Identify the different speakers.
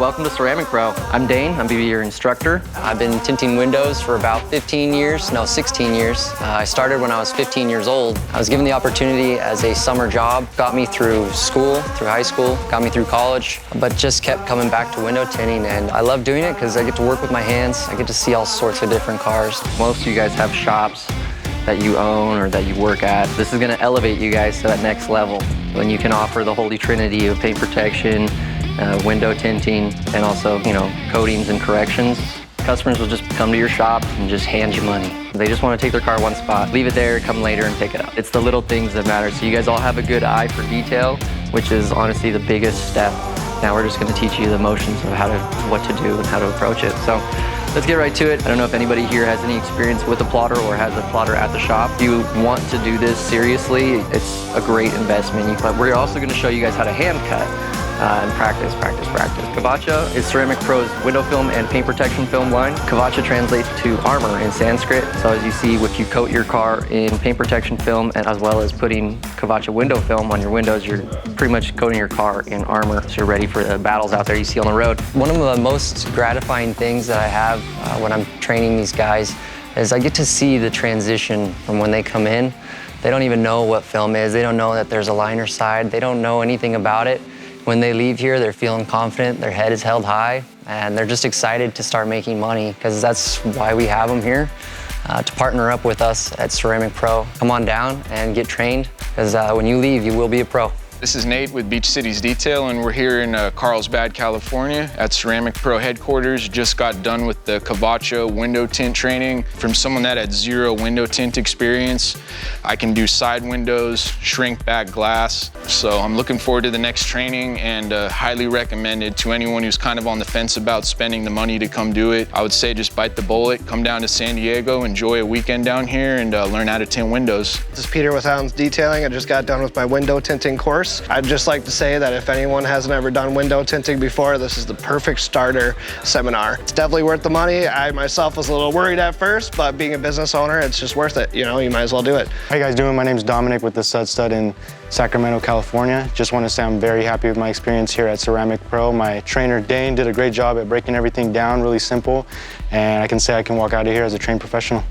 Speaker 1: Welcome to Ceramic Pro. I'm Dane, I'm your instructor. I've been tinting windows for about 16 years. I started when I was 15 years old. I was given the opportunity as a summer job. Got me through school, through high school, got me through college, but just kept coming back to window tinting, and I love doing it because I get to work with my hands. I get to see all sorts of different cars. Most of you guys have shops that you own or that you work at. This is gonna elevate you guys to that next level when you can offer the holy trinity of paint protection, window tinting, and also, coatings and corrections. Customers will just come to your shop and just hand you money. They just want to take their car one spot, leave it there, come later and pick it up. It's the little things that matter. So you guys all have a good eye for detail, which is honestly the biggest step. Now we're just going to teach you the motions of what to do and how to approach it. So let's get right to it. I don't know if anybody here has any experience with a plotter or has a plotter at the shop. If you want to do this seriously, it's a great investment. But we're also going to show you guys how to hand cut. And practice. Kavacha is Ceramic Pro's window film and paint protection film line. Kavacha translates to armor in Sanskrit. So as you see, if you coat your car in paint protection film and as well as putting Kavacha window film on your windows, you're pretty much coating your car in armor so you're ready for the battles out there you see on the road. One of the most gratifying things that I have when I'm training these guys is I get to see the transition from when they come in. They don't even know what film is. They don't know that there's a liner side. They don't know anything about it. When they leave here, they're feeling confident, their head is held high, and they're just excited to start making money because that's why we have them here, to partner up with us at Ceramic Pro. Come on down and get trained because when you leave, you will be a pro.
Speaker 2: This is Nate with Beach Cities Detail, and we're here in Carlsbad, California at Ceramic Pro headquarters. Just got done with the Kavacha window tint training. From someone that had zero window tint experience, I can do side windows, shrink back glass. So I'm looking forward to the next training and highly recommend it to anyone who's kind of on the fence about spending the money to come do it. I would say just bite the bullet, come down to San Diego, enjoy a weekend down here, and learn how to tint windows.
Speaker 3: This is Peter with Hounds Detailing. I just got done with my window tinting course. I'd just like to say that if anyone hasn't ever done window tinting before, this is the perfect starter seminar. It's definitely worth the money. I myself was a little worried at first, but being a business owner, it's just worth it. You might as well do it.
Speaker 4: How you guys doing? My name's Dominic with the Stud in Sacramento, California. Just want to say I'm very happy with my experience here at Ceramic Pro. My trainer, Dane, did a great job at breaking everything down really simple, and I can say I can walk out of here as a trained professional.